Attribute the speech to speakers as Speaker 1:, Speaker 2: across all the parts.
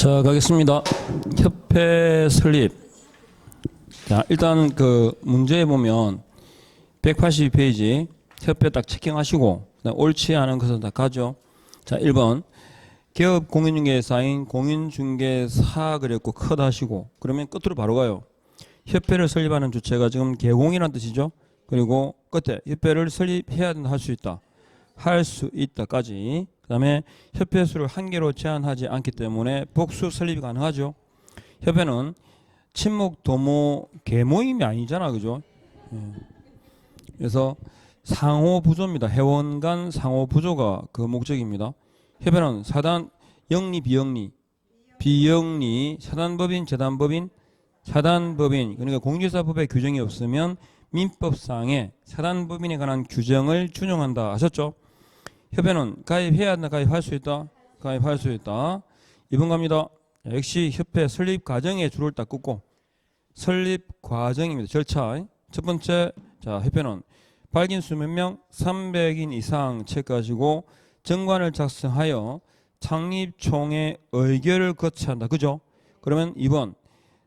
Speaker 1: 자, 가겠습니다. 협회 설립. 자, 일단 그 문제에 보면 182페이지 협회 딱 체킹하시고 옳지 않은 것은 다 가죠. 자, 1번 기업 공인중개사인 공인중개사 그랬고 컷 하시고 그러면 끝으로 바로 가요. 협회를 설립하는 주체가 지금 개공이라는 뜻이죠. 그리고 끝에 협회를 설립해야 된다 할 수 있다. 할 수 있다까지. 그 다음에 협회 수를 한 개로 제한하지 않기 때문에 복수 설립이 가능하죠. 협회는 친목 도모 계모임이 아니잖아, 그죠? 그래서 상호 부조입니다. 회원 간 상호 부조가 그 목적입니다. 협회는 사단 영리 비영리 비영리 사단법인 재단법인 사단법인 그러니까 공인중개사법에 규정이 없으면 민법상의 사단법인에 관한 규정을 준용한다 하셨죠. 협회는 가입해야 한다, 가입할 수 있다, 가입할 수 있다. 2번 갑니다. 역시 협회 설립 과정에 줄을 딱 긋고 설립 과정입니다. 절차. 첫 번째, 자, 협회는 발기인수 몇 명? 300인 이상 체크하시고 정관을 작성하여 창립총회 의결을 거쳐야 한다. 그죠? 그러면 2번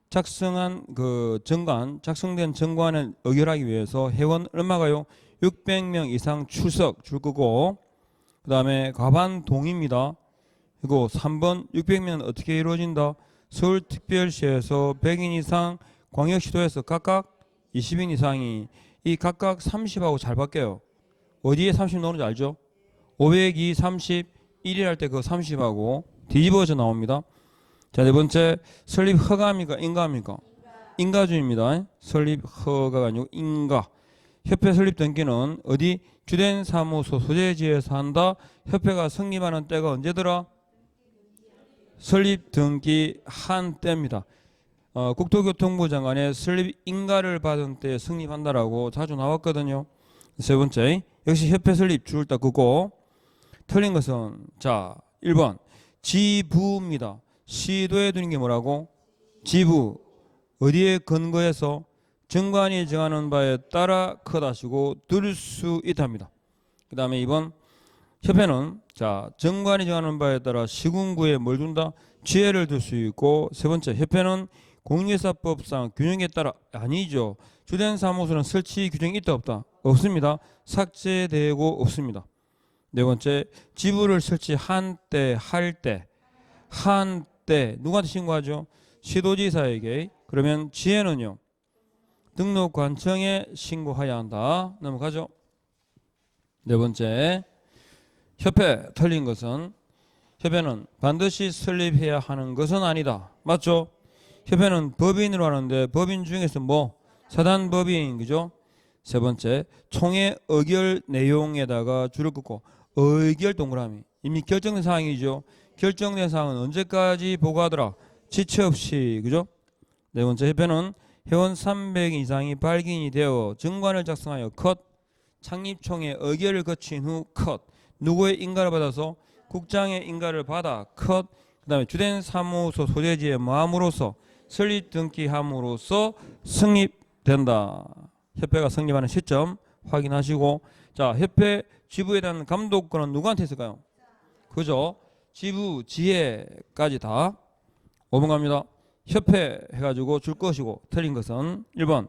Speaker 1: 작성한 그 정관, 작성된 정관을 의결하기 위해서 회원 얼마가요? 600명 이상 출석 줄 거고 그 다음에 과반 동의입니다. 그리고 3번 600명은 어떻게 이루어진다? 서울특별시에서 100인 이상, 광역시도에서 각각 20인 이상이 이 각각 30하고 잘 바뀌어요. 어디에 30 나오는지 알죠? 502, 30, 1일 할 때 그 30하고 뒤집어져 나옵니다. 자, 네 번째 설립 허가입니까? 인가입니까? 인가주의입니다. 설립 허가가 아니고 인가. 협회 설립 등기는 어디? 주된 사무소 소재지에서 한다. 협회가 성립하는 때가 언제더라? 설립 등기 한 때입니다. 국토교통부 장관의 설립 인가를 받은 때 성립한다라고 자주 나왔거든요. 세 번째, 역시 협회 설립 줄을 딱 긋고 틀린 것은 자 1번 지부입니다. 시도에 두는 게 뭐라고? 지부. 어디에 근거해서 정관이 정하는 바에 따라 컷하시고 둘 수 있답니다. 그 다음에 2번 협회는 자 정관이 정하는 바에 따라 시군구에 뭘 준다? 지혜를 들 수 있고 세 번째 협회는 공인중개사법상 균형에 따라 아니죠. 주된 사무소는 설치 규정이 있다 없다? 없습니다. 삭제되고 없습니다. 네 번째 지부를 설치한 때 할 때 한 때 누구한테 신고하죠? 시도지사에게. 그러면 지혜는요? 등록관청에 신고해야 한다. 넘어가죠. 네 번째 협회 틀린 것은 협회는 반드시 설립해야 하는 것은 아니다. 맞죠? 협회는 법인으로 하는데 법인 중에서 뭐? 사단법인, 그죠? 세 번째 총회 의결 내용에다가 줄을 긋고 의결 동그라미. 이미 결정된 사항이죠. 결정된 사항은 언제까지 보고하더라? 지체 없이, 그죠? 네 번째 협회는 회원 300 이상이 발기인이 되어 정관을 작성하여 컷 창립총회 의결을 거친 후 컷 누구의 인가를 받아서 국장의 인가를 받아 컷 그다음에 주된 사무소 소재지에 모함으로써 설립 등기함으로써 성립된다. 협회가 성립하는 시점 확인하시고 자 협회 지부에 대한 감독권은 누구한테 있을까요? 그죠? 지부 지혜까지 다 5번 갑니다. 협회 해가지고 줄 것이고 틀린 것은 1번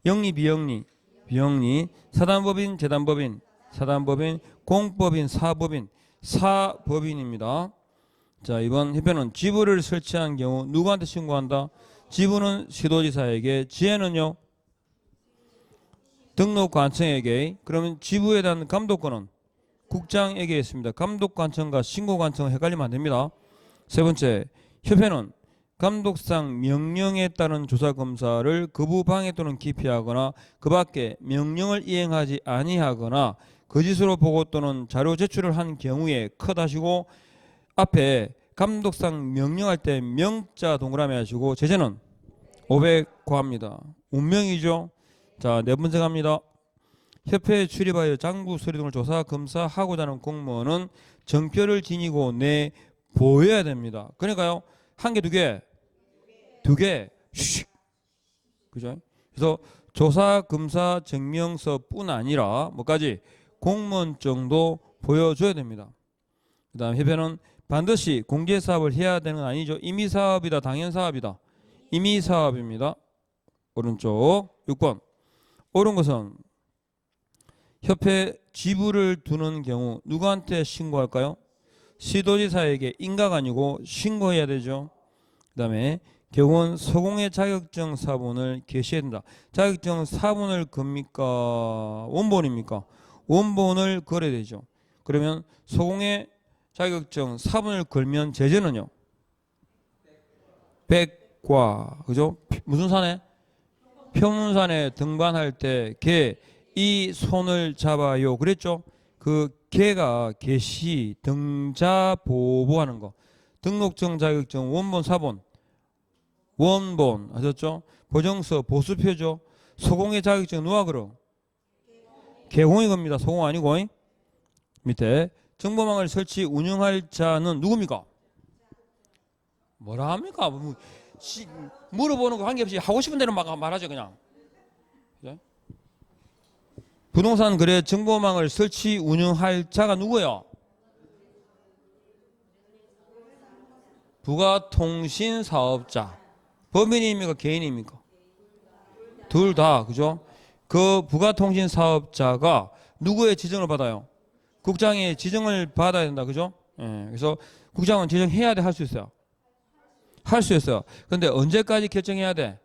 Speaker 1: 영리 비영리 비영리 사단법인 재단법인 사단법인 공법인 사법인 사법인입니다. 자 2번 협회는 지부를 설치한 경우 누구한테 신고한다? 지부는 시도지사에게 지혜는요 등록관청에게. 그러면 지부에 대한 감독권은 국장에게 있습니다. 감독관청과 신고관청은 헷갈리면 안됩니다. 세 번째 협회는 감독상 명령에 따른 조사검사를 거부 방해 또는 기피하거나 그 밖에 명령을 이행하지 아니하거나 거짓으로 보고 또는 자료 제출을 한 경우에 컷하시고 앞에 감독상 명령할 때 명자 동그라미 하시고 제재는 500 고합니다. 운명이죠. 자, 네 번째 갑니다. 협회에 출입하여 장부 서류 등을 조사 검사하고자 하는 공무원은 정표를 지니고 내 보여야 됩니다. 그러니까요. 한 개, 두 개, 두 개, 슉. 그죠? 그래서 조사, 검사, 증명서뿐 아니라 뭐까지 공무원증도 보여줘야 됩니다. 그 다음 협회는 반드시 공제사업을 해야 되는 건 아니죠. 임의사업이다, 당연사업이다. 임의사업입니다. 오른쪽 6번. 옳은 것은 협회 지부를 두는 경우 누구한테 신고할까요? 시도지사에게 인가가 아니고 신고해야 되죠. 그 다음에 교원 소공의 자격증 사본을 게시해야 된다. 자격증 사본을 겁니까? 원본입니까? 원본을 걸어야 되죠. 그러면 소공의 자격증 사본을 걸면 제재는요? 백과, 그죠? 무슨 산에? 표문산에 등반할 때 개 이 손을 잡아요 그랬죠. 그 개가 개시 등자 보보하는 거, 등록증 자격증 원본 사본 원본 아셨죠? 보정서 보수표죠. 소공의 자격증 누가 걸어? 개공이 겁니다. 소공 아니고. 밑에 정보망을 설치 운영할 자는 누굽니까? 뭐라 합니까? 물어보는 거 관계없이 하고 싶은 대로 막 말하죠 그냥. 부동산 거래 정보망을 설치 운영할 자가 누구예요? 부가통신 사업자. 법인입니까? 개인입니까? 둘 다, 그죠? 그 부가통신 사업자가 누구의 지정을 받아요? 국장의 지정을 받아야 된다, 그죠? 예, 그래서 국장은 지정해야 돼, 할 수 있어요? 할 수 있어요. 그런데 언제까지 결정해야 돼?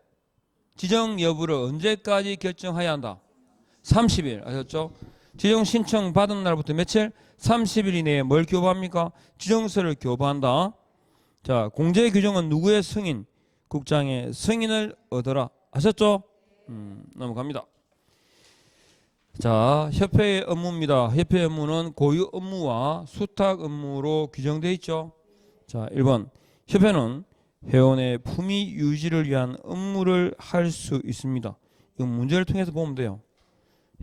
Speaker 1: 지정 여부를 언제까지 결정해야 한다? 30일 아셨죠? 지정 신청 받은 날부터 며칠? 30일 이내에 뭘 교부합니까? 지정서를 교부한다. 자, 공제 규정은 누구의 승인? 국장의 승인을 얻어라. 아셨죠? 넘어갑니다. 자, 협회의 업무입니다. 협회의 업무는 고유 업무와 수탁 업무로 규정되어 있죠. 자, 1번. 협회는 회원의 품위 유지를 위한 업무를 할 수 있습니다. 이건 문제를 통해서 보면 돼요.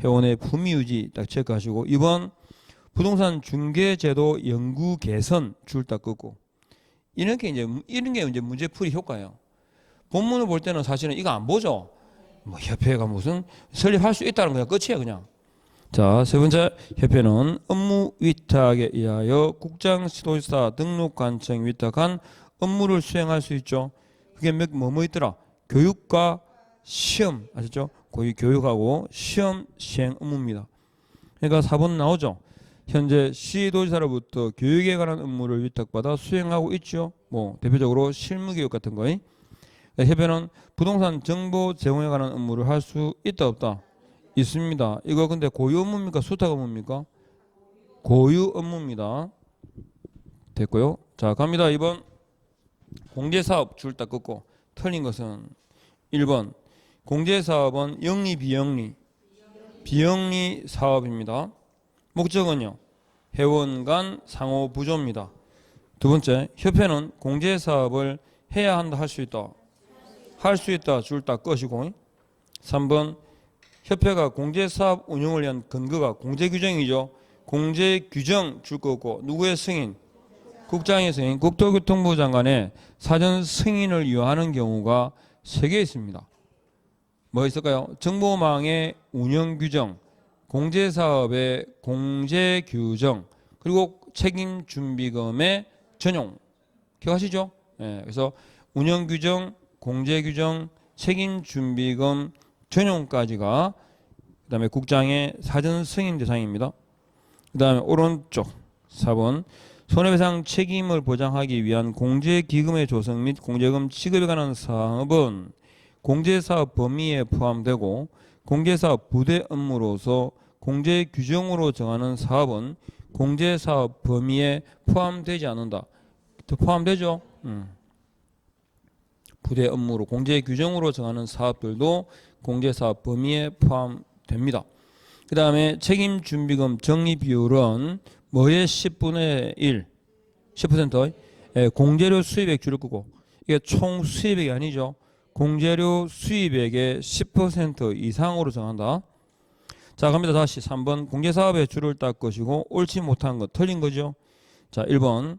Speaker 1: 회원의 품위 유지 딱 체크하시고 2번 부동산 중개제도 연구 개선 줄 딱 끄고 이런 게 이제 문제풀이 효과예요. 본문을 볼 때는 사실은 이거 안 보죠. 뭐 협회가 무슨 설립할 수 있다는 거야 끝이야 그냥. 자, 세 번째 협회는 업무 위탁에 의하여 국장 지도지사 등록관청 위탁한 업무를 수행할 수 있죠. 그게 뭐 있더라? 교육과 시험 아셨죠? 고위 교육하고 시험 시행 업무입니다. 그러니까 4번 나오죠. 현재 시도지사로부터 교육에 관한 업무를 위탁받아 수행하고 있죠. 뭐 대표적으로 실무교육 같은 거. 협회는 부동산 정보 제공에 관한 업무를 할 수 있다 없다? 있습니다. 이거 근데 고유 업무입니까? 수탁 업무입니까? 고유 업무입니다. 됐고요. 자, 갑니다. 2번 공제사업 줄 딱 긋고 틀린 것은 1번 공제사업은 영리 비영리 비영리 사업입니다. 목적은요 회원 간 상호 부조입니다. 두 번째 협회는 공제사업을 해야 한다 할 수 있다 할 수 있다 줄 딱 것이고 3번 협회가 공제사업 운영을 위한 근거가 공제규정이죠. 공제규정 줄 거고 누구의 승인? 국장의 승인. 국토교통부 장관의 사전 승인을 요하는 경우가 3개 있습니다. 뭐 있을까요? 정보망의 운영규정, 공제사업의 공제규정, 그리고 책임준비금의 전용. 기억하시죠? 네, 그래서 운영규정, 공제규정, 책임준비금 전용까지가 그 다음에 국장의 사전 승인 대상입니다. 그 다음에 오른쪽 4번 손해배상 책임을 보장하기 위한 공제기금의 조성 및 공제금 지급에 관한 사업은 공제사업 범위에 포함되고 공제사업 부대 업무로서 공제규정으로 정하는 사업은 공제사업 범위에 포함되지 않는다. 포함되죠? 부대 업무로 공제규정으로 정하는 사업들도 공제사업 범위에 포함됩니다. 그 다음에 책임준비금 적립비율은 뭐의 10분의 1, 10%? 예, 공제료 수입액 줄을 끄고 이게 총 수입액이 아니죠. 공제료 수입액의 10% 이상으로 정한다. 자, 갑니다. 다시 3번 공제사업의 줄을 딱 것이고 옳지 못한 것 틀린 거죠. 자, 1번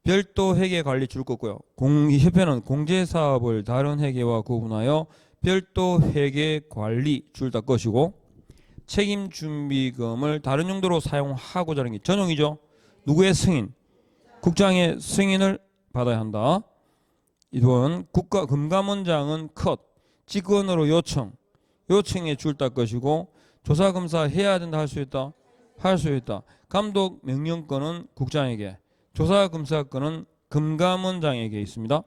Speaker 1: 별도 회계 관리 줄 거고요. 협회는 공제사업을 다른 회계와 구분하여 별도 회계 관리 줄 딱 것이고 책임준비금을 다른 용도로 사용하고자 하는 게 전용이죠. 누구의 승인? 국장의 승인을 받아야 한다. 이번 국가 금감원장은 컷 직권으로 요청에 줄딱 것이고 조사 검사 해야 된다 할 수 있다. 할 수 있다. 감독 명령권은 국장에게, 조사 검사권은 금감원장에게 있습니다.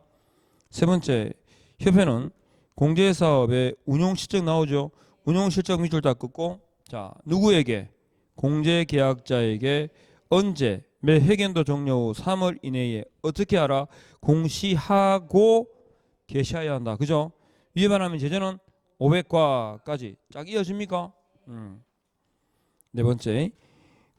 Speaker 1: 세 번째, 협회는 공제사업의 운용실적 나오죠. 운용실적 밑줄 딱 긋고 자 누구에게? 공제계약자에게 언제 매 회견도 종료 후 3월 이내에 어떻게 하라? 공시하고 개시해야 한다. 그죠? 위반하면 제재는 500과까지 쫙 이어집니까? 네 번째,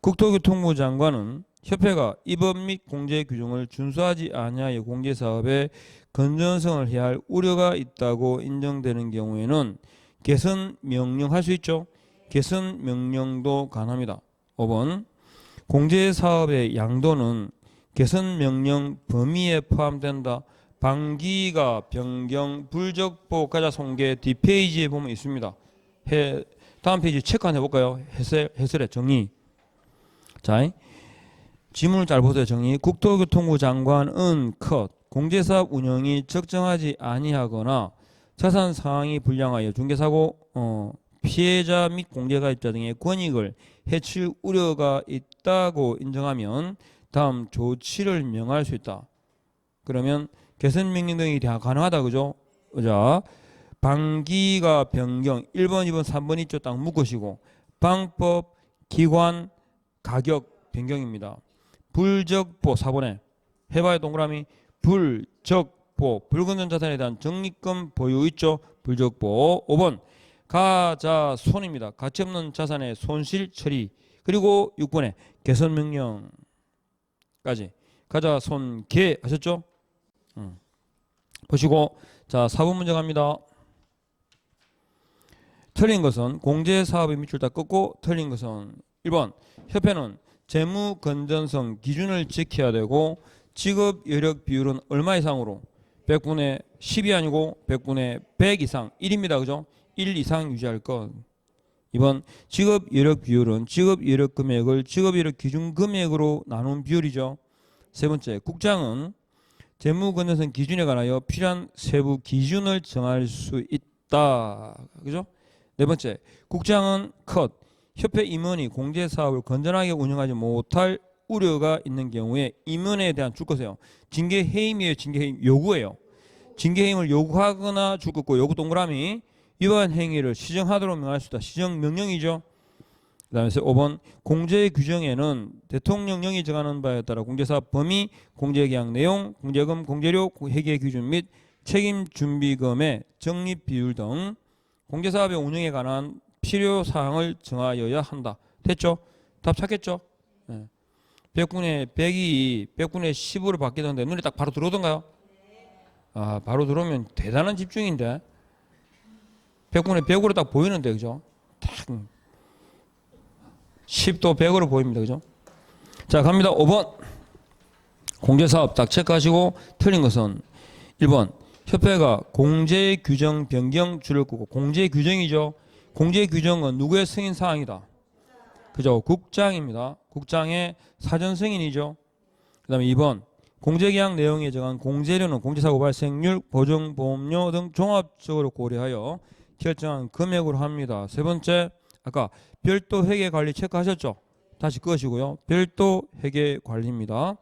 Speaker 1: 국토교통부 장관은 협회가 입법 및 공제 규정을 준수하지 아니하여 공제사업에 건전성을 해할 우려가 있다고 인정되는 경우에는 개선 명령할 수 있죠. 개선 명령도 가능합니다. 5번, 공제사업의 양도는 개선 명령 범위에 포함된다. 방기가 변경 불적보 가자 송계 뒷페이지에 보면 있습니다. 다음 페이지 체크 한번 해볼까요? 해설의 정의. 자, 지문을 잘 보세요. 정의. 국토교통부 장관은 컷 공제사업 운영이 적정하지 아니하거나 자산 상황이 불량하여 중개사고 피해자 및 공제가입자 등의 권익을 해칠 우려가 있다고 인정하면 다음 조치를 명할 수 있다. 그러면 개선 명령 등이 다 가능하다. 그죠? 자, 방기가 변경 1번, 2번, 3번 있죠. 딱 묶으시고 방법, 기관, 가격 변경입니다. 불적보 4번에 해봐야 동그라미 불적보 불건전 자산에 대한 적립금 보유 있죠. 불적보 5번 가자손입니다. 가치없는 자산의 손실 처리. 그리고 6번에 개선 명령까지 가자손개 하셨죠? 보시고 자 4번 문제 갑니다. 틀린 것은 공제사업의 밑줄 다 긋고 틀린 것은 1번 협회는 재무 건전성 기준을 지켜야 되고 직업 여력 비율은 얼마 이상으로 100분의 10이 아니고 100분의 100 이상 1입니다. 그죠? 1 이상 유지할 것. 2번 직업 여력 비율은 직업 여력 금액을 직업 여력 기준 금액으로 나눈 비율이죠. 세 번째 국장은 재무 건전성 기준에 관하여 필요한 세부 기준을 정할 수 있다. 그죠? 네 번째 국장은 컷 협회 임원이 공제사업을 건전하게 운영하지 못할 우려가 있는 경우에 임원에 대한 줄 것이에요. 징계 해임이에요. 징계 해임 요구예요. 징계 해임을 요구하거나 줄 것고 요구 동그라미 위반 행위를 시정하도록 명할 수 있다. 시정 명령이죠. 그다음에 5번 공제 규정에는 대통령령이 정하는 바에 따라 공제사업 범위, 공제계약 내용, 공제금, 공제료, 회계 기준 및 책임 준비금의 적립 비율 등 공제사업의 운영에 관한 필요 사항을 정하여야 한다. 됐죠? 답 찾겠죠? 네. 100분의 100이 100분의 10으로 바뀌던데 눈에 딱 바로 들어오던가요? 아, 바로 들어오면 대단한 집중인데 100분의 100으로 딱 보이는데 그죠? 딱 10도 100으로 보입니다. 그죠? 자 갑니다. 5번 공제사업 딱 체크하시고 틀린 것은 1번 협회가 공제규정 변경 줄을 끄고 공제규정이죠. 공제규정은 누구의 승인 사항이다. 그죠? 국장입니다. 국장의 사전 승인이죠. 그 다음에 2번 공제계약 내용에 정한 공제료는 공제사고 발생률, 보증보험료 등 종합적으로 고려하여 결정한 금액으로 합니다. 세 번째 아까 별도 회계관리 체크하셨죠? 다시 끄시고요. 별도 회계관리입니다.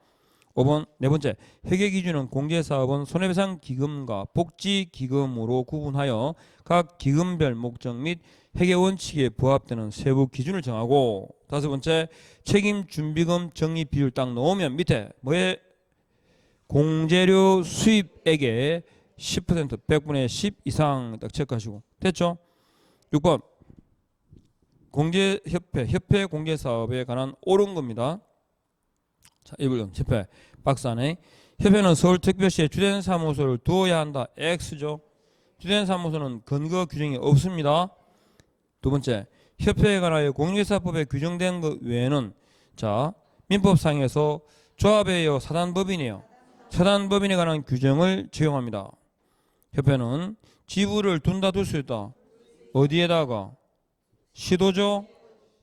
Speaker 1: 5번 네 번째 회계기준은 공제사업은 손해배상 기금과 복지기금으로 구분하여 각 기금별 목적 및 회계원칙에 부합되는 세부 기준을 정하고 다섯 번째 책임준비금 적립 비율 딱 넣으면 밑에 뭐에 공제료 수입액의 10% 100분의 10 이상 딱 체크하시고 됐죠? 6번 협회 공제사업에 관한 옳은 겁니다. 자, 1번 협회 박스 안에 협회는 서울특별시에 주된 사무소를 두어야 한다. X죠. 주된 사무소는 근거 규정이 없습니다. 두 번째 협회에 관하여 공인중개사법에 규정된 것 외에는 자 민법상에서 조합이에요. 사단법인이에요. 사단법인에 관한 규정을 적용합니다. 협회는 지부를 둔다 둘 수 있다. 어디에다가? 시도죠.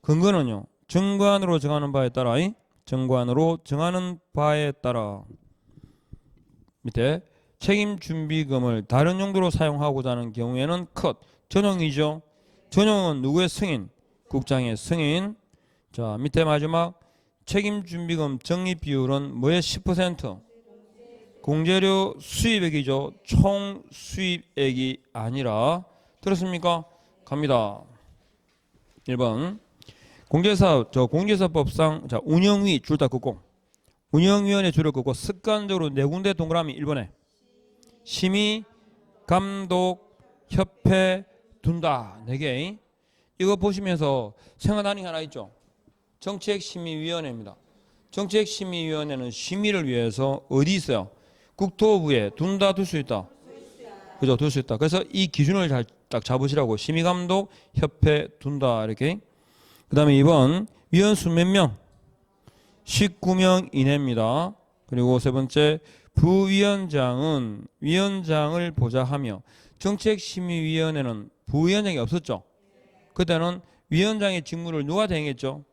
Speaker 1: 근거는요. 정관으로 정하는 바에 따라 정관으로 정하는 바에 따라 밑에 책임 준비금을 다른 용도로 사용하고자 하는 경우에는 컷. 전용이죠. 전용은 누구의 승인? 국장의 승인. 자, 밑에 마지막 책임 준비금 적립 비율은 뭐의 10%? 공제료 수입액이죠. 총 수입액이 아니라. 들었습니까? 갑니다. 1번. 공제사법상 자, 운영위 줄 다 긋고 운영위원회 줄을 긋고 습관적으로 네 군데 동그라미 1번에 심의, 감독, 협회 둔다. 4개. 이거 보시면서 생각나는 게 하나 있죠. 정책심의위원회입니다. 정책심의위원회는 심의를 위해서 어디 있어요? 국토부에 둔다 둘 수 있다. 그죠? 둘 수 있다. 그래서 이 기준을 잘 딱 잡으시라고. 심의감독, 협회 둔다. 이렇게. 그 다음에 2번 위원수 몇 명? 19명 이내입니다. 그리고 세 번째 부위원장은 위원장을 보좌하며 정책심의위원회는 부위원장이 없었죠. 그때는 위원장의 직무를 누가 대행했죠?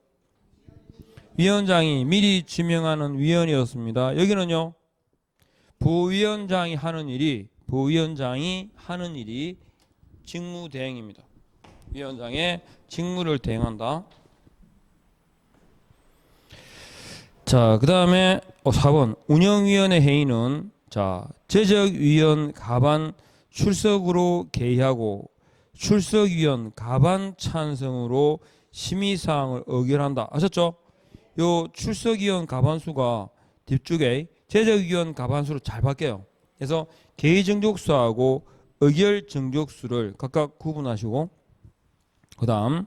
Speaker 1: 위원장이 미리 지명하는 위원이었습니다. 여기는요. 부위원장이 하는 일이 직무 대행입니다. 위원장의 직무를 대행한다. 자, 그 다음에 4번 운영위원회 회의는 자 제적위원 가반 출석으로 개의하고 출석위원 가반 찬성으로 심의사항을 의결한다. 아셨죠? 요 출석위원 가반수가 뒷쪽에 제적위원 가반수로 잘 바뀌어요. 그래서 개의정족수하고 의결정족수를 각각 구분하시고 그 다음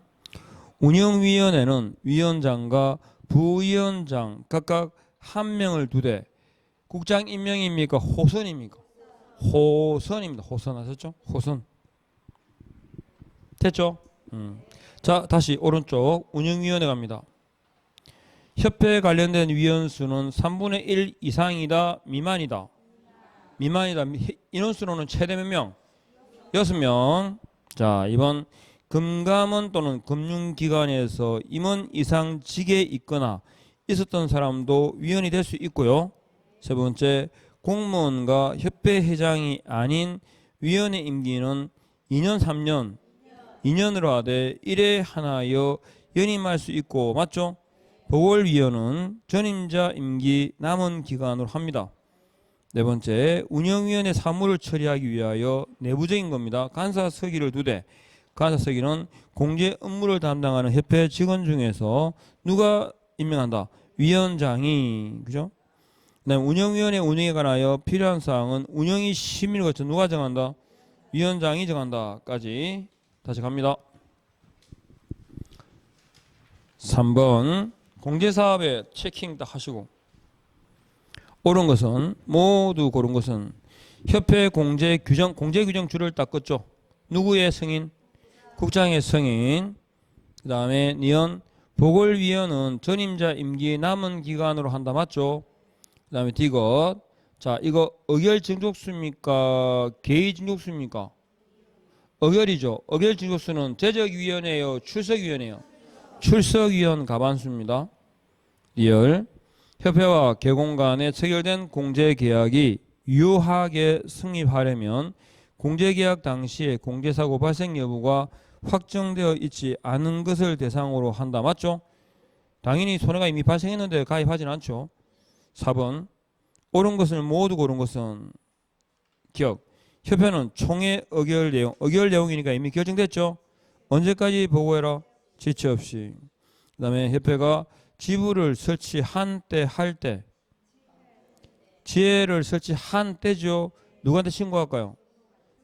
Speaker 1: 운영위원회는 위원장과 부위원장 각각 한 명을 두되 국장 임명입니까? 호선입니까? 호선입니다. 호선 하셨죠? 호선. 됐죠? 자, 다시 오른쪽 운영위원회 갑니다. 협회에 관련된 위원수는 3분의 1 이상이다. 미만이다. 미만이다. 인원수로는 최대 몇 명? 6명. 자, 이번 금감원 또는 금융기관에서 임원 이상 직에 있거나 있었던 사람도 위원이 될 수 있고요. 세 번째, 공무원과 협회 회장이 아닌 위원회 임기는 2년, 3년, 2년으로 하되 1회 하나여 연임할 수 있고 맞죠? 보궐위원은 전임자 임기 남은 기간으로 합니다. 네 번째, 운영위원회 사무를 처리하기 위하여 내부적인 겁니다. 간사서기를 두되 간사서기는 공제 업무를 담당하는 협회 직원 중에서 누가 임명한다? 위원장이. 그죠? 그다음에 운영위원회 운영에 관하여 필요한 사항은 운영위 심의를 거쳐 누가 정한다? 위원장이 정한다까지. 다시 갑니다. 3번 공제사업에 체킹 딱 하시고 옳은 것은 모두 고른 것은 협회 공제 규정 줄을 딱 껐죠. 누구의 승인? 국장의 승인. 그 다음에 니은 보궐위원은 전임자 임기 남은 기간으로 한다. 맞죠? 그 다음에 디귿. 자, 이거 의결 증족수입니까? 개의 증족수입니까? 의결이죠. 의결 증족수는 제적위원회요, 출석위원회요. 출석위원 가반수입니다. 리얼. 협회와 개공 간에 체결된 공제계약이 유효하게 성립하려면 공제계약 당시에 공제사고 발생 여부가 확정되어 있지 않은 것을 대상으로 한다. 맞죠? 당연히 손해가 이미 발생했는데 가입하진 않죠. 4번 옳은 것을 모두 고른 것은 기억. 협회는 총회 의결 내용이니까 이미 결정됐죠. 언제까지 보고해라? 지체 없이. 그 다음에 협회가 지부를 설치한 때 할 때 지혜를 설치한 때죠. 누구한테 신고할까요?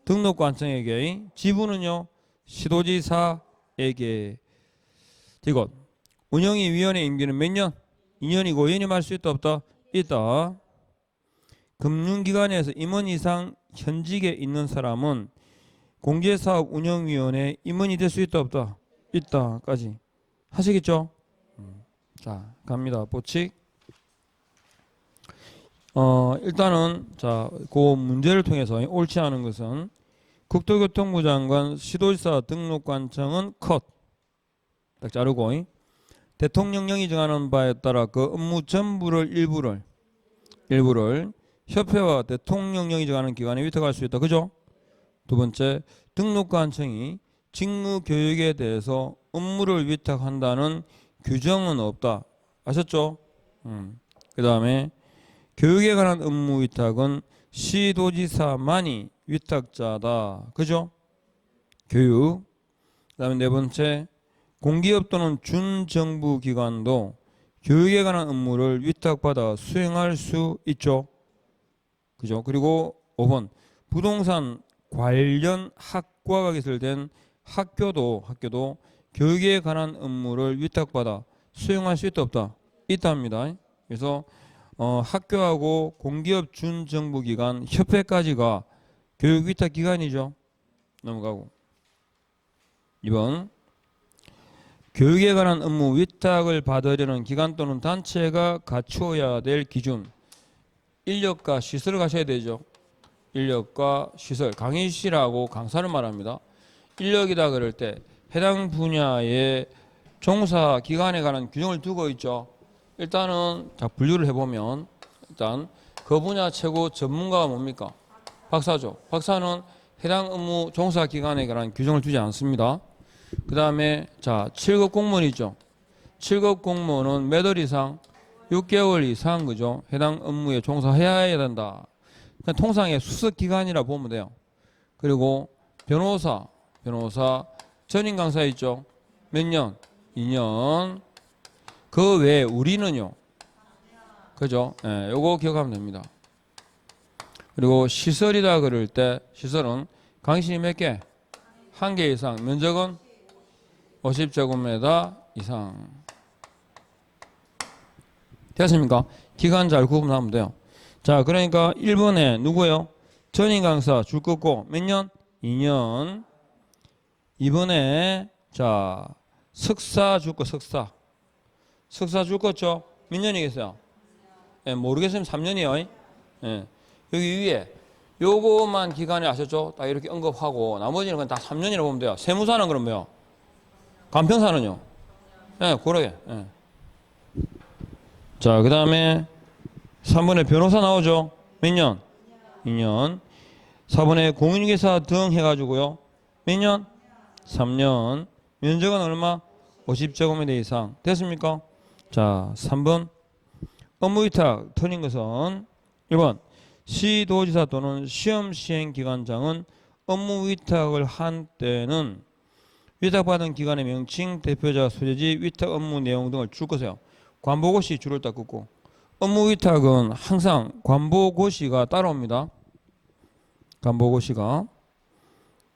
Speaker 1: 등록관청에게. 지부는요 시도지사에게. 이것 운영위 위원회 임기는 몇 년? 2년이고 연임할 수 있다 없다? 있다. 금융기관에서 임원 이상 현직에 있는 사람은 공제사업 운영위원회 임원이 될 수 있다 없다? 있다까지. 하시겠죠? 자, 갑니다. 보칙. 일단은 자, 그 문제를 통해서 옳지 않은 것은 국토교통부 장관 시도지사 등록관청은 컷. 딱 자르고 대통령령이 정하는 바에 따라 그 업무 전부를 일부를 협회와 대통령령이 정하는 기관에 위탁할 수 있다. 그죠? 두 번째, 등록관청이 직무 교육에 대해서 업무를 위탁한다는 규정은 없다. 아셨죠? 그 다음에 교육에 관한 업무 위탁은 시도지사만이 위탁자다. 그죠? 교육. 그 다음에 네 번째, 공기업 또는 준정부 기관도 교육에 관한 업무를 위탁받아 수행할 수 있죠. 그죠? 그리고 5번, 부동산 관련 학과가 개설된 학교도 교육에 관한 업무를 위탁받아 수행할 수 있다 없다? 있다 합니다. 그래서 학교하고 공기업 준정부기관 협회까지가 교육 위탁 기관이죠. 넘어가고 2번, 교육에 관한 업무 위탁을 받으려는 기관 또는 단체가 갖추어야 될 기준. 인력과 시설을 가셔야 되죠. 인력과 시설, 강의실하고 강사를 말합니다. 인력이다 그럴 때 해당 분야의 종사 기관에 관한 규정을 두고 있죠. 일단은 자 분류를 해보면 일단 그 분야 최고 전문가가 뭡니까? 박사죠. 박사는 해당 업무 종사 기관에 관한 규정을 두지 않습니다. 그 다음에 자 7급 공무원 있죠. 7급 공무원은 몇 월 이상? 6개월 이상 그죠? 해당 업무에 종사해야 된다. 그냥 통상의 수석기관이라 보면 돼요. 그리고 변호사 전임 강사 있죠. 몇 년? 2년. 그 외에 우리는요. 그죠? 예, 요거 기억하면 됩니다. 그리고 시설이다 그럴 때 시설은 강의실이 몇 개? 1개 이상. 면적은 50제곱미터 이상. 됐습니까? 기간 잘 구분하면 돼요. 자, 그러니까 1번에 누구예요? 전임 강사 줄 거고 몇 년? 2년. 2번에 자 석사 줄 거 석사 줄 거죠? 몇 년이겠어요? 예, 모르겠으면 3년이요. 예. 여기 위에 요거만 기간에 아셨죠? 딱 이렇게 언급하고 나머지는 그냥 다 3년이라고 보면 돼요. 세무사는 그럼 뭐요? 간평사는요? 예, 그러게. 예. 자, 그 다음에 3번에 변호사 나오죠? 몇 년? 2년. 4번에 공인중개사 등 해가지고요. 몇 년? 3년. 면적은 얼마? 50제곱미터 이상. 됐습니까? 자, 3번. 업무위탁 틀린 것은 1번. 시도지사 또는 시험시행기관장은 업무위탁을 한 때는 위탁받은 기관의 명칭, 대표자, 소재지, 위탁 업무 내용 등을 줄 것이에요. 관보고시 줄을 딱 긋고. 업무위탁은 항상 관보고시가 따라옵니다. 관보고시가.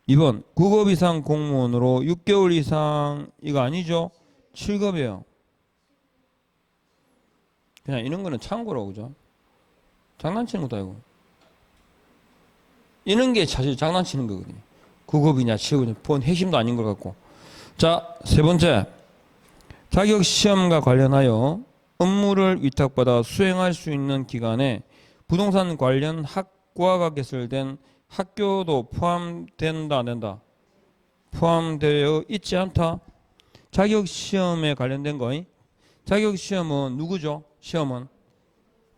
Speaker 1: 2번 9급 이상 공무원으로 6개월 이상 이거 아니죠? 7급이에요. 그냥 이런 거는 참고로 그죠? 장난치는 것도 아니고 이런 게 사실 장난치는 거거든요. 9급이냐 7급이냐 본 핵심도 아닌 것 같고. 자, 세 번째 자격시험과 관련하여 업무를 위탁받아 수행할 수 있는 기간에 부동산 관련 학과가 개설된 학교도 포함된다 안 된다? 포함되어 있지 않다. 자격시험에 관련된 거임. 자격시험은 누구죠? 시험은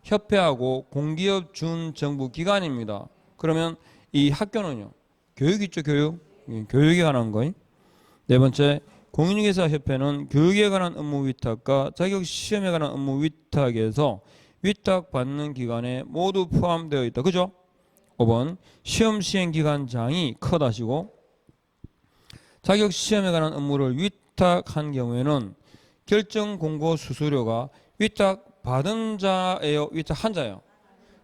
Speaker 1: 협회하고 공기업 준정부 기관입니다. 그러면 이 학교는요? 교육 있죠? 교육. 교육에 관한 거임. 네 번째 공인중개사 협회는 교육에 관한 업무 위탁과 자격시험에 관한 업무 위탁에서 위탁받는 기관에 모두 포함되어 있다. 그죠? 5번 시험시행기관장이 컷하시고 자격시험에 관한 업무를 위탁한 경우에는 결정공고 수수료가 위탁받은 자예요? 위탁한 자예요?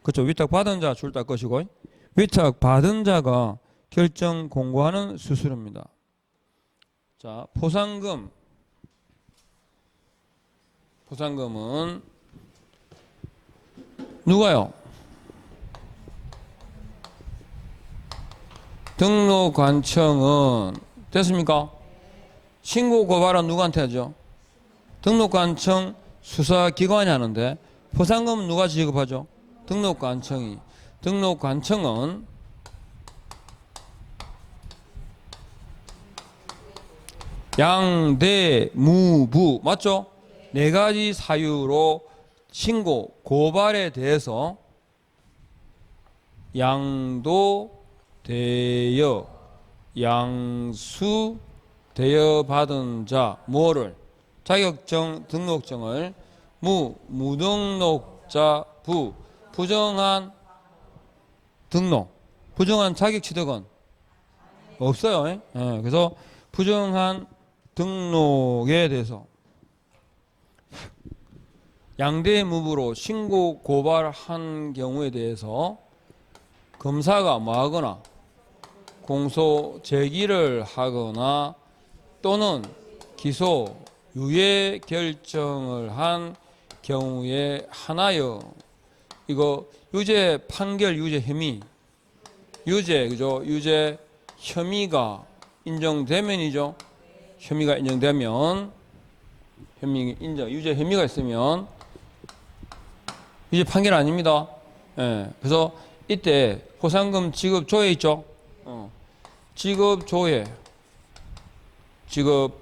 Speaker 1: 그렇죠. 위탁받은 자 줄 딱 것이고 위탁받은 자가 결정공고하는 수수료입니다. 자, 포상금은 누가요? 등록관청은 됐습니까? 신고 고발은 누구한테 하죠? 등록관청 수사기관이 하는데 포상금은 누가 지급하죠? 등록관청이. 등록관청은 양대무부 맞죠? 네 가지 사유로 신고, 고발에 대해서 양도되어, 양수되어 받은 자, 뭐를? 자격증, 등록증을 무등록자, 부정한 등록, 부정한 자격 취득은 없어요. 예? 그래서 부정한 등록에 대해서 양대무부로 신고 고발한 경우에 대해서 검사가 뭐하거나 공소 제기를 하거나 또는 기소 유예 결정을 한 경우에 하나여, 이거 유죄 판결, 유죄 혐의, 유죄, 그죠? 유죄 혐의가 인정되면이죠. 혐의가 인정되면, 혐의 인정, 유죄 혐의가 있으면 유죄 판결 아닙니다. 예. 그래서 이때 포상금 지급 조회 있죠. 지급 조회, 지급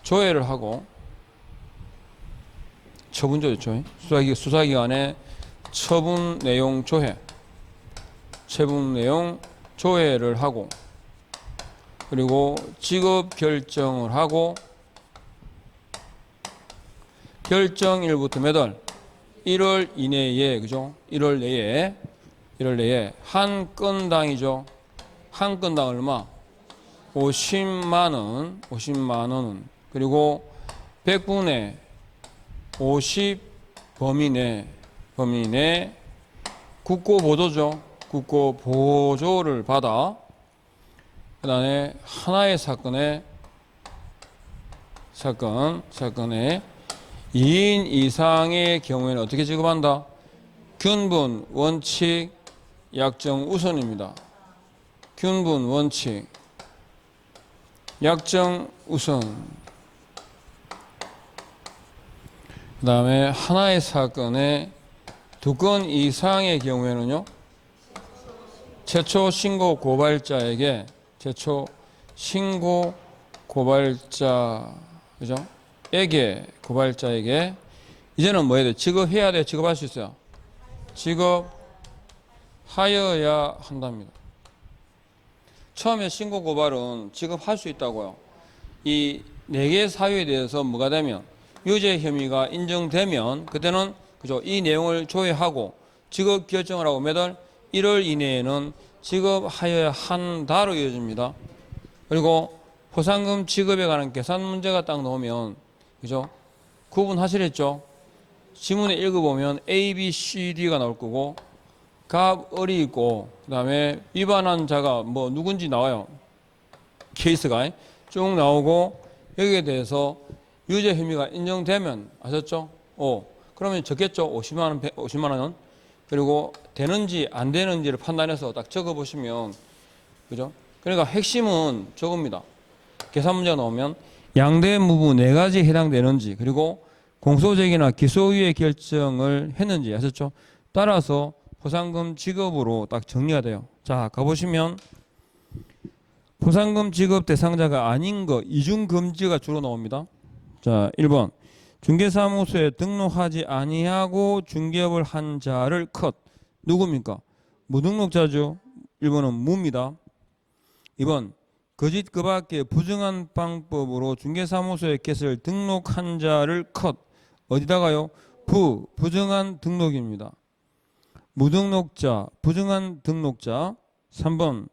Speaker 1: 조회를 하고 처분 조회죠. 수사기관의 처분 내용 조회, 처분 내용 조회를 하고, 그리고 지급 결정을 하고, 결정일부터 몇 월? 1월 이내에, 그죠? 1월 내에 한 건당이죠. 한 건당 얼마? 50만 원, 50만 원은, 그리고 100분의 50 범위 내 국고보조죠. 국고보조를 받아, 그 다음에 하나의 사건에 2인 이상의 경우에는 어떻게 지급한다? 균분, 원칙, 약정 우선입니다. 균분, 원칙, 약정 우선. 그 다음에 하나의 사건에 2건 이상의 경우에는요, 최초 신고 고발자에게, 최초 신고 고발자, 그죠? 고발자에게 이제는 뭐 해야 돼? 지급해야 돼? 지급할 수 있어요? 지급하여야 한답니다. 처음에 신고 고발은 지급할 수 있다고요. 이 4개 사유에 대해서 뭐가 되면, 유죄 혐의가 인정되면 그때는, 그죠? 이 내용을 조회하고 지급 결정을 하고 몇 월? 1월 이내에는 지급하여야 한다로 이어집니다. 그리고 포상금 지급에 관한 계산 문제가 딱 나오면, 그죠? 구분하시랬죠? 지문에 읽어보면 A, B, C, D가 나올 거고, 갑, 을이 있고, 그 다음에 위반한 자가 뭐 누군지 나와요. 케이스가 쭉 나오고, 여기에 대해서 유죄 혐의가 인정되면, 아셨죠? 그러면 적겠죠? 50만 원. 그리고 되는지 안 되는지를 판단해서 딱 적어보시면, 그죠? 그러니까 핵심은 저겁니다. 계산 문제가 나오면 양대무부 4가지에 해당되는지, 그리고 공소제기나 기소유예 결정을 했는지, 아셨죠? 따라서 포상금 지급으로 딱 정리가 돼요. 자, 가보시면 포상금 지급 대상자가 아닌 거, 이중금지가 주로 나옵니다. 자, 1번 중개사무소에 등록하지 아니하고 중개업을 한 자를 컷. 누굽니까? 무등록자죠. 1번은 무입니다. 2번 거짓 그 밖에 부정한 방법으로 중개사무소에 겟을 등록한 자를 컷. 어디다가요? 부정한 등록입니다. 무등록자, 부정한 등록자. 3번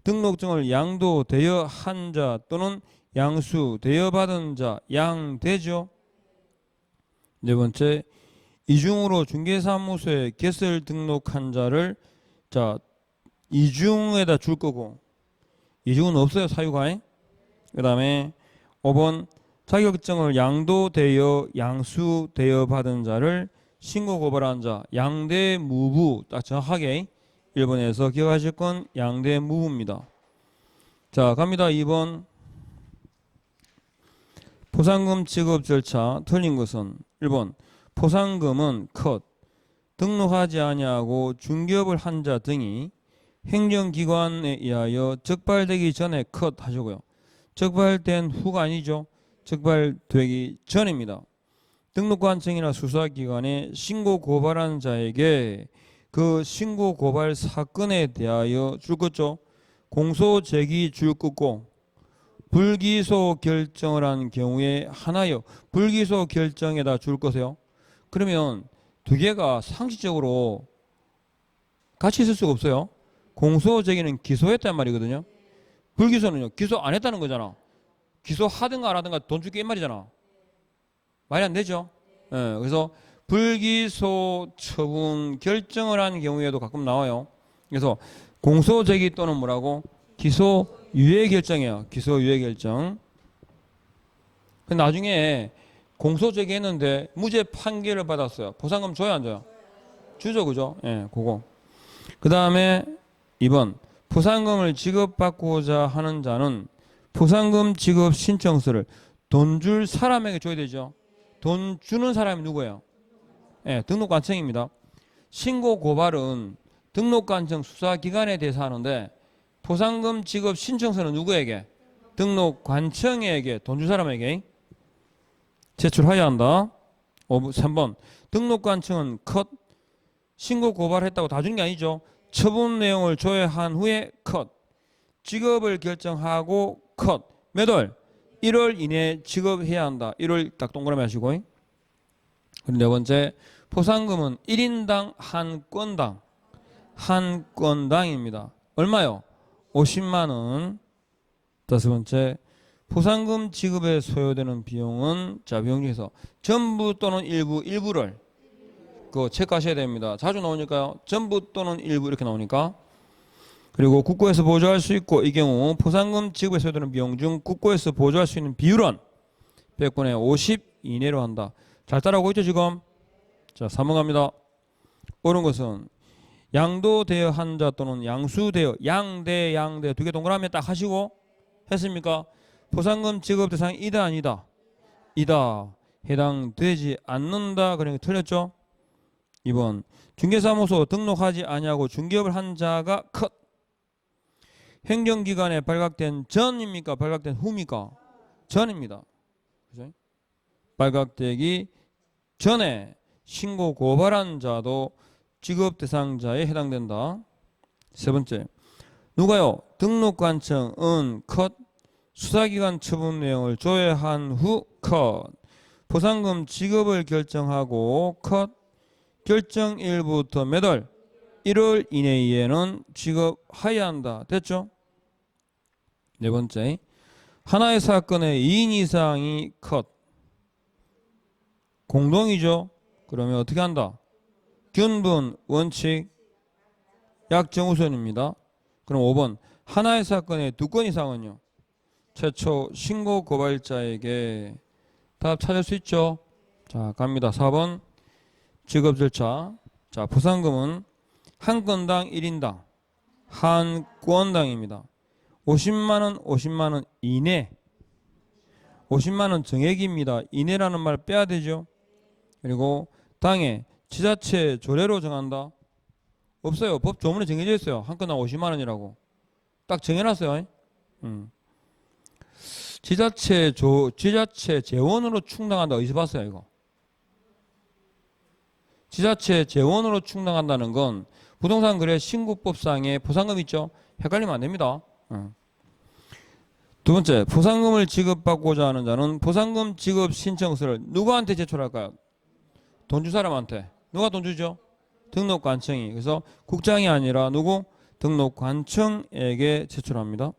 Speaker 1: 등록증을 양도되어 한 자 또는 양수되어 받은 자, 양되죠. 4번째 이중으로 중개사무소에 겟을 등록한 자를, 자, 이중에다 줄 거고, 이중은 없어요, 사유가. 그 다음에 5번 자격증을 양도되어 양수되어 받은 자를 신고 고발한 자, 양대무부. 딱 정확하게 1번에서 기억하실 건 양대무부입니다. 자, 갑니다. 2번 포상금 지급 절차 틀린 것은 1번 포상금은 컷. 등록하지 아니하고 중개업을 한 자 등이 행정기관에 의하여 적발되기 전에 컷 하시고요. 적발된 후가 아니죠. 적발되기 전입니다. 등록관청이나 수사기관에 신고 고발한 자에게 그 신고 고발 사건에 대하여 줄 것죠. 공소 제기 줄 것고 불기소 결정을 한 경우에 하나요. 불기소 결정에다 줄 것이요. 그러면 두 개가 상식적으로 같이 있을 수가 없어요. 공소 제기는 기소했단 말이거든요. 불기소는요. 기소 안 했다는 거잖아. 기소하든가 안 하든가 돈 줄게 이 말이잖아. 말이 안 되죠. 예, 그래서 불기소 처분 결정을 한 경우에도 가끔 나와요. 그래서 공소 제기 또는 뭐라고? 기소 유예 결정이에요. 기소 유예 결정. 근데 나중에 공소 제기했는데 무죄 판결을 받았어요. 보상금 줘야 안 줘요? 주죠, 그죠? 예, 그거. 그 다음에 2번 포상금을 지급받고자 하는 자는 포상금 지급 신청서를 돈 줄 사람에게 줘야 되죠. 돈 주는 사람이 누구예요? 예, 등록관청입니다. 신고 고발은 등록관청 수사기관에 대해서 하는데 포상금 지급 신청서는 누구에게? 등록관청에게 돈 줄 사람에게 제출해야 한다. 3번 등록관청은 컷 신고 고발했다고 다 주는 게 아니죠. 처분 내용을 조회한 후에 컷 지급을 결정하고 컷 몇 월? 1월 이내에 지급해야 한다. 1월 딱 동그라미 하시고. 그리고 네 번째 포상금은 1인당 한 건당입니다. 얼마요? 50만 원. 다섯 번째 포상금 지급에 소요되는 비용은 자 비용 중에서 전부 또는 일부를 그거 체크하셔야 됩니다. 자주 나오니까요. 전부 또는 일부 이렇게 나오니까. 그리고 국고에서 보조할 수 있고 이 경우 포상금 지급에 소요되는 비용 중 국고에서 보조할 수 있는 비율은 100분의 50 이내로 한다. 잘 따라오고 있죠 지금? 자 3번 갑니다. 옳은 것은 양도되어 한 자 또는 양수되어 양대 두 개 동그라미 딱 하시고 했습니까? 포상금 지급 대상이 이다 아니다? 이다. 해당되지 않는다. 그러니까 틀렸죠? 2번 중개사무소 등록하지 아니하고 중개업을 한 자가 컷 행정기관에 발각된 전입니까? 발각된 후입니까? 전입니다. 그죠? 발각되기 전에 신고 고발한 자도 지급 대상자에 해당된다. 세 번째 누가요? 등록관청은 컷 수사기관 처분 내용을 조회한 후 컷 포상금 지급을 결정하고 컷 결정일부터 몇 월? 1월 이내에는 지급해야 한다. 됐죠? 네 번째 하나의 사건에 2인 이상이 컷 공동이죠. 그러면 어떻게 한다? 균분, 원칙, 약정 우선입니다. 그럼 5번 하나의 사건에 2건 이상은요. 최초 신고 고발자에게 답 찾을 수 있죠. 자 갑니다. 4번 지급 절차. 자 포상금은 한 건당 1인당 한 건당입니다. 50만원 50만원 이내 50만원 정액입니다. 이내라는 말 빼야 되죠. 그리고 당에 지자체 조례로 정한다. 없어요. 법 조문에 정해져 있어요. 한 건당 50만원이라고 딱 정해놨어요. 지자체 재원으로 충당한다. 어디서 봤어요 이거? 지자체 재원으로 충당한다는 건 부동산 거래 신고법상의 포상금 있죠? 헷갈리면 안 됩니다. 두 번째, 포상금을 지급받고자 하는 자는 포상금 지급 신청서를 누구한테 제출할까요? 돈 줄 사람한테. 누가 돈 주죠? 등록관청이. 그래서 국장이 아니라 누구? 등록관청에게 제출합니다.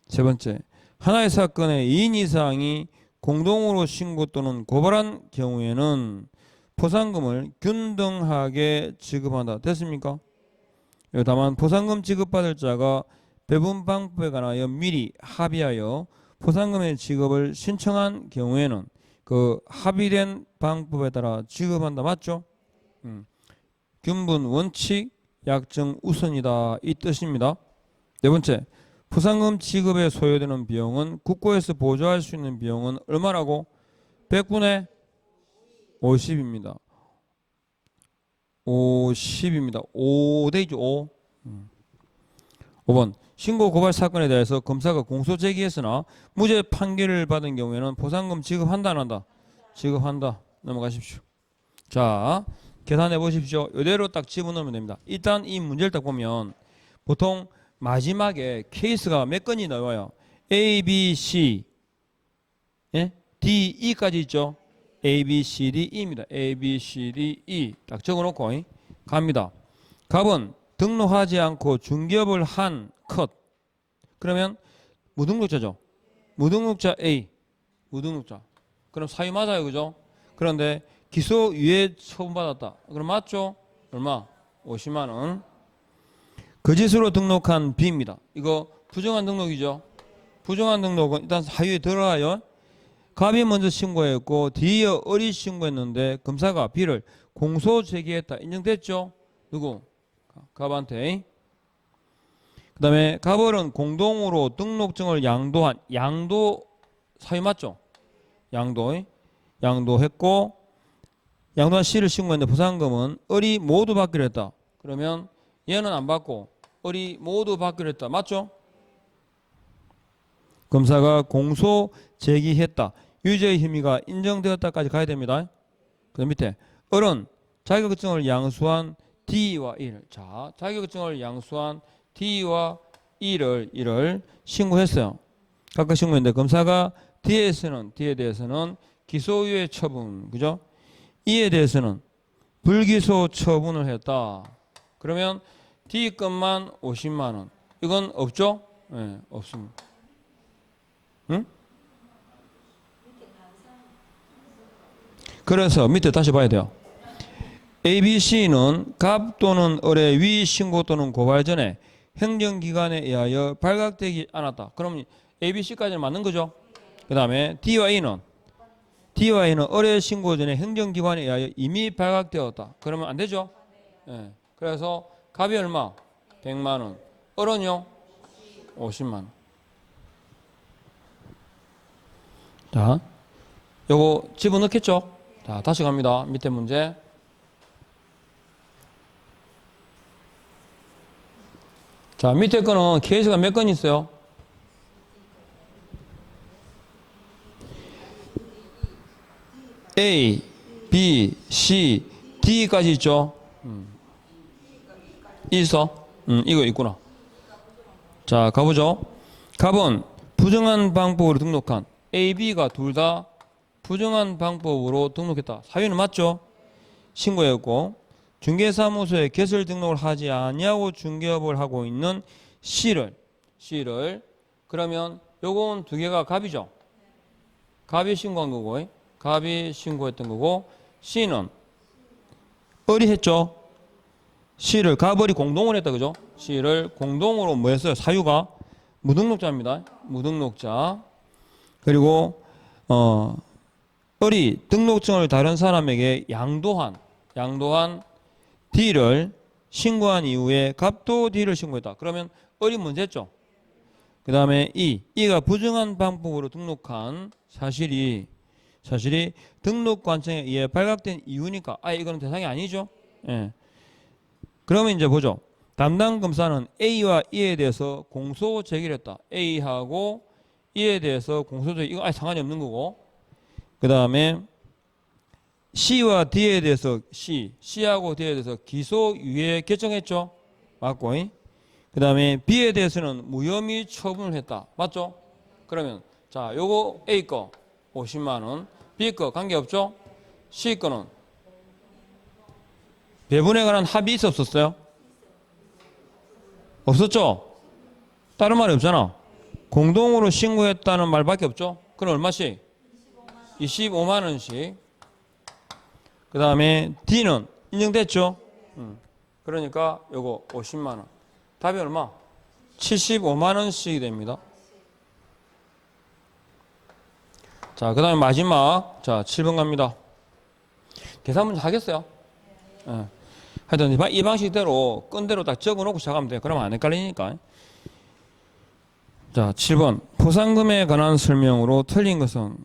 Speaker 1: 세 번째, 하나의 사건에 2인 이상이 공동으로 신고 또는 고발한 경우에는 포상금을 균등하게 지급한다. 됐습니까? 다만 포상금 지급받을 자가 배분 방법에 관하여 미리 합의하여 포상금의 지급을 신청한 경우에는 그 합의된 방법에 따라 지급한다. 맞죠? 균분 원칙 약정 우선이다. 이 뜻입니다. 네 번째, 포상금 지급에 소요되는 비용은 국고에서 보조할 수 있는 비용은 얼마라고? 100분의 50입니다. 50입니다. 5대이죠. 5. 5번 신고 고발 사건에 대해서 검사가 공소 제기했으나 무죄 판결을 받은 경우에는 포상금 지급한다 안 한다? 지급한다. 넘어가십시오. 자, 계산해 보십시오. 이대로 딱 집어넣으면 됩니다. 일단 이 문제를 딱 보면 보통 마지막에 케이스가 몇 건이 나와요. A, B, C, 예? D, E까지 있죠. A, B, C, D, E입니다. A, B, C, D, E 딱 적어놓고 갑니다. 갑은 등록하지 않고 중개업을 한 컷. 그러면 무등록자죠. 무등록자 A, 무등록자. 그럼 사유 맞아요, 그죠? 그런데 기소유예 처분받았다. 그럼 맞죠? 얼마? 50만 원. 거짓으로 등록한 B입니다. 이거 부정한 등록이죠. 부정한 등록은 일단 사유에 들어가요. 갑이 먼저 신고했고 D에 을이 신고했는데 검사가 B를 공소 제기했다. 인정됐죠? 누구? 갑한테. 그 다음에 갑을은 공동으로 등록증을 양도한, 양도 사유 맞죠? 양도했고 양도한 C를 신고했는데 보상금은 을이 모두 받기로 했다. 그러면 얘는 안 받고 을이 모두 받기로 했다. 맞죠? 검사가 공소 제기했다. 유죄의 혐의가 인정되었다까지 가야 됩니다. 그 밑에 을은 자격증을 양수한 D와 E를, 자, 자격증을 양수한 D와 E를 신고했어요. 각각 신고했는데 검사가 D에 대해서는 기소유예 처분, 그죠? E에 대해서는 불기소 처분을 했다. 그러면 D 것만 50만 원. 이건 없죠? 네, 없습니다. 응? 그래서 밑에 다시 봐야 돼요. A, B, C는 갑 또는 을의 위 신고 또는 고발 전에 행정기관에 의하여 발각되지 않았다. 그럼 A, B, C까지는 맞는 거죠? 그 다음에 D와 E는 을의 신고 전에 행정기관에 의하여 이미 발각되었다. 그러면 안 되죠? 네. 그래서 갑이 얼마? 100만 원. 을은요? 50만 원. 자, 요거 집어넣겠죠? 자, 다시 갑니다. 밑에 문제. 자, 밑에 거는 케이스가 몇 건 있어요? A, B, C, D까지 있죠? 있어? 이거 있구나. 자, 가보죠. 갑은 부정한 방법으로 등록한 A, B가 둘 다 부정한 방법으로 등록했다. 사유는 맞죠? 신고했고 중개사무소에 개설 등록을 하지 아니하고 중개업을 하고 있는 C를 그러면 요건 두 개가 갑이죠. 갑이 신고한 거고 갑이 신고했던 거고 C는 을이 했죠. C를 갑을이 공동을 했다, 그죠? C를 공동으로 뭐 했어요? 사유가 무등록자입니다. 무등록자. 그리고 을이 등록증을 다른 사람에게 양도한 D를 신고한 이후에 갑도 D를 신고했다. 그러면 을이 먼저 했죠. 그 다음에 E가 부정한 방법으로 등록한 사실이 등록관청에 의해 발각된 이유니까 이거는 대상이 아니죠. 예. 그러면 이제 보죠. 담당 검사는 A와 E에 대해서 공소 제기를 했다. A하고 E에 대해서 공소 제기, 이거 상관이 없는 거고. 그 다음에 C와 D에 대해서 C하고 D에 대해서 기소유예 결정했죠. 맞고. 그 다음에 B에 대해서는 무혐의 처분을 했다. 맞죠? 그러면 자, 요거 A 거 50만 원, B 거 관계없죠? C 거는 배분에 관한 합의 있었어요? 없었죠? 다른 말이 없잖아. 공동으로 신고했다는 말밖에 없죠? 그럼 얼마씩? 25만 원씩. 그 다음에 D는 인정됐죠? 그러니까 요거 50만 원. 답이 얼마? 75만 원씩이 됩니다. 자, 그 다음에 마지막. 자, 7번 갑니다. 계산 문제 하겠어요? 네. 하여튼 이 방식대로 끈대로 딱 적어놓고 시작하면 돼요. 그러면 안 헷갈리니까. 자, 7번. 포상금에 관한 설명으로 틀린 것은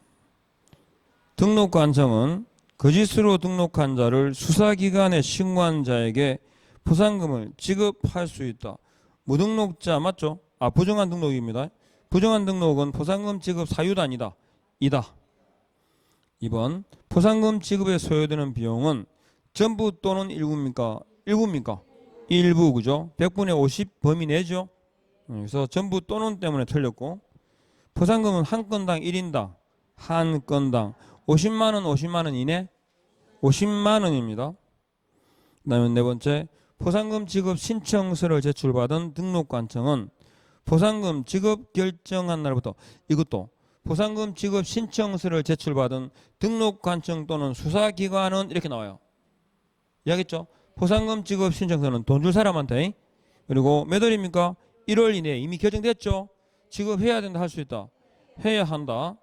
Speaker 1: 등록관청은 거짓으로 등록한 자를 수사기관에 신고한 자에게 포상금을 지급할 수 있다. 무등록자 맞죠? 부정한 등록입니다. 부정한 등록은 포상금 지급 사유도 아니다. 이다. 2번 포상금 지급에 소요되는 비용은 전부 또는 일부입니까? 일부입니까? 일부, 그죠? 100분의 50 범위 내죠? 그래서 전부 또는 때문에 틀렸고, 포상금은 한 건당 1인당 한 건당 50만 원, 50만 원 이내 50만 원입니다. 그다음에 네 번째, 포상금 지급 신청서를 제출받은 등록관청은 포상금 지급 결정한 날부터, 이것도 포상금 지급 신청서를 제출받은 등록관청 또는 수사기관은 이렇게 나와요. 이해하겠죠? 포상금 지급 신청서는 돈 줄 사람한테, 그리고 몇 월입니까? 1월 이내에 이미 결정됐죠? 지급해야 된다, 할 수 있다, 해야 한다.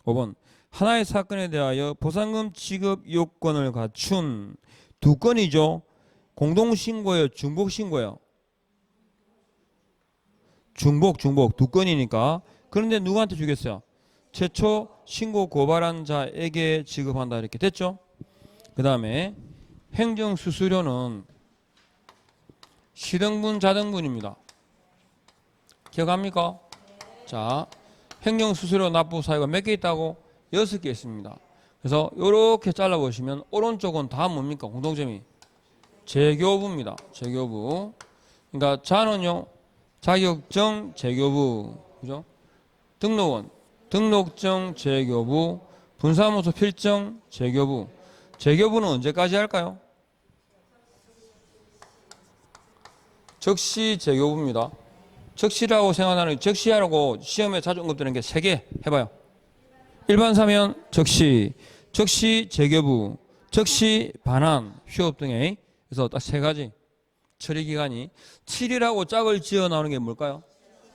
Speaker 1: 5번 하나의 사건에 대하여 포상금 지급 요건을 갖춘 두 건이죠. 공동신고예요, 중복신고예요? 중복 두 건이니까. 그런데 누구한테 주겠어요? 최초 신고 고발한 자에게 지급한다, 이렇게 됐죠? 그 다음에 행정수수료는 시등분 자등분입니다. 기억합니까? 자, 행정수수료 납부 사유가 몇 개 있다고? 6개 있습니다. 그래서 이렇게 잘라보시면 오른쪽은 다 뭡니까? 공통점이 재교부입니다. 재교부. 그러니까 자는요, 자격증 재교부, 그죠? 등록원 등록증 재교부, 분사무소 필증 재교부. 재교부는 언제까지 할까요? 적시 재교부입니다. 적시라고 생각하는, 적시하라고 시험에 자주 언급되는 게 3개 해봐요. 일반 사면 적시, 적시 재교부, 적시 반환, 휴업 등의, 그래서 딱 3가지 처리 기간이 7이라고 짝을 지어 나오는 게 뭘까요?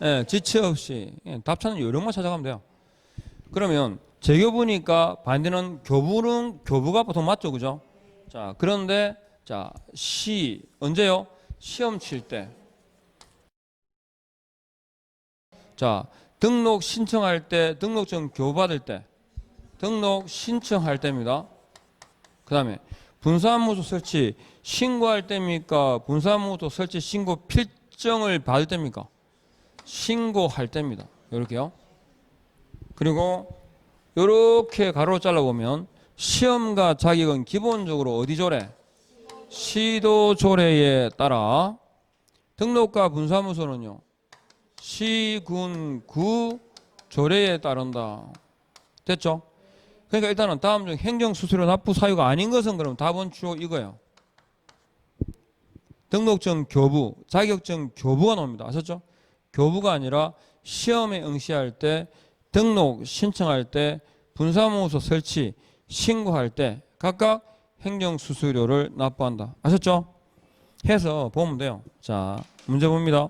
Speaker 1: 예, 지체 없이. 답차는 요령만 찾아가면 돼요. 그러면 재교부니까 반대는 교부는, 교부가 보통 맞죠, 그죠? 자, 그런데 자, 시 언제요? 시험 칠 때. 자, 등록 신청할 때, 등록증 교부받을 때, 등록 신청할 때입니다. 그 다음에 분사무소 설치 신고할 때입니까? 분사무소 설치 신고 필증을 받을 때입니까? 신고할 때입니다. 이렇게요. 그리고 이렇게 가로로 잘라보면 시험과 자격은 기본적으로 어디 조례? 시도 조례에 따라, 등록과 분사무소는요, 시군구 조례에 따른다. 됐죠? 그러니까 일단은 다음 중 행정수수료 납부 사유가 아닌 것은, 그럼 답은 주로 이거예요. 등록증 교부, 자격증 교부가 나옵니다. 아셨죠? 교부가 아니라 시험에 응시할 때, 등록 신청할 때, 분사무소 설치 신고할 때 각각 행정수수료를 납부한다. 아셨죠? 해서 보면 돼요. 자, 문제 봅니다.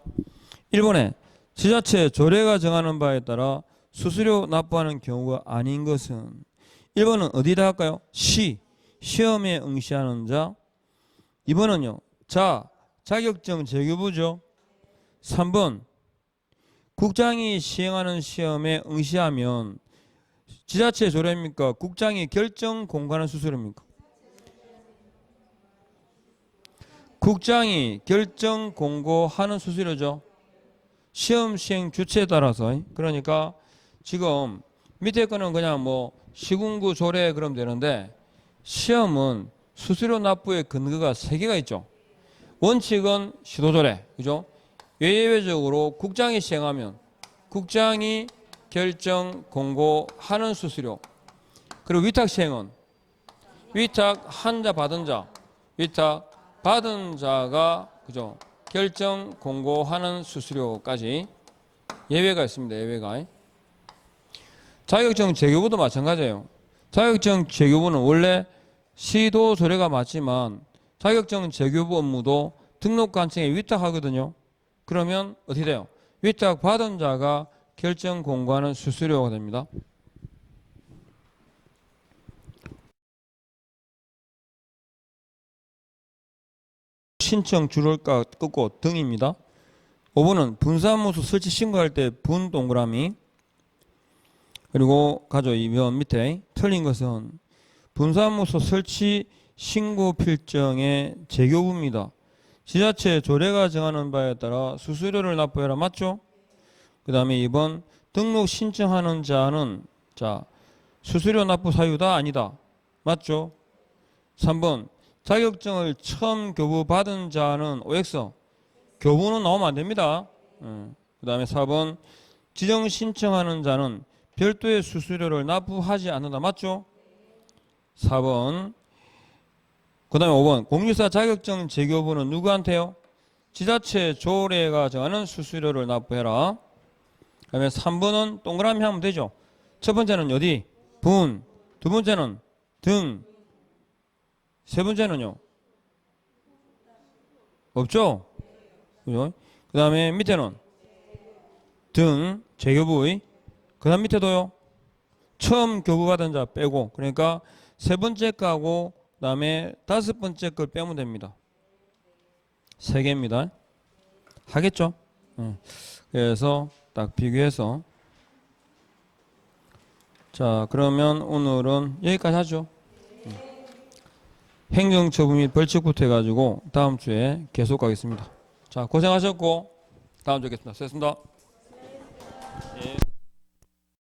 Speaker 1: 1번에 지자체 조례가 정하는 바에 따라 수수료 납부하는 경우가 아닌 것은, 1번은 어디다 할까요? 시험에 응시하는 자. 2번은요, 자격증 재교부죠. 3번, 국장이 시행하는 시험에 응시하면 지자체 조례입니까? 국장이 결정 공고하는 수수료입니까? 국장이 결정 공고하는 수수료죠. 시험 시행 주체에 따라서. 그러니까 지금 밑에 거는 그냥 뭐 시군구 조례 그러면 되는데, 시험은 수수료 납부의 근거가 3개가 있죠. 원칙은 시도조례, 그죠? 예외적으로 국장이 시행하면 국장이 결정 공고하는 수수료. 그리고 위탁 시행은 위탁한 자 받은 자, 위탁 받은 자가, 그죠? 결정 공고하는 수수료까지 예외가 있습니다. 예외가. 자격증 재교부도 마찬가지예요. 자격증 재교부는 원래 시도 조례가 맞지만 자격증 재교부 업무도 등록관청에 위탁하거든요. 그러면 어떻게 돼요? 위탁 받은 자가 결정 공고하는 수수료가 됩니다. 신청 줄을까 끊고 등입니다. 5번은 분사무소 설치 신고할 때 분 동그라미. 그리고 가죠. 이 면 밑에 틀린 것은 분사무소 설치 신고 필정의 재교부입니다. 지자체 조례가 정하는 바에 따라 수수료를 납부해라. 맞죠? 그 다음에 2번 등록 신청하는 자는, 자, 수수료 납부 사유다 아니다. 맞죠? 3번 자격증을 처음 교부받은 자는 OX. 교부는 나오면 안 됩니다. 그 다음에 4번 지정 신청하는 자는 별도의 수수료를 납부하지 않는다. 맞죠? 4번. 그 다음에 5번 공유사 자격증 재교부는 누구한테요? 지자체 조례가 정하는 수수료를 납부해라. 그 다음에 3번은 동그라미 하면 되죠. 첫 번째는 어디? 분. 두 번째는 등. 세 번째는요? 없죠? 그죠? 그 다음에 밑에는 등, 재교부의. 그 다음 밑에도요? 처음 교부받은 자 빼고. 그러니까 세 번째 거하고 그 다음에 다섯 번째 걸 빼면 됩니다. 세 개입니다. 하겠죠? 그래서 딱 비교해서. 자, 그러면 오늘은 여기까지 하죠. 행정처분 및 벌칙부터 해가지고 다음 주에 계속 가겠습니다. 자, 고생하셨고 다음 주에 뵙겠습니다. 수고하셨습니다. 예.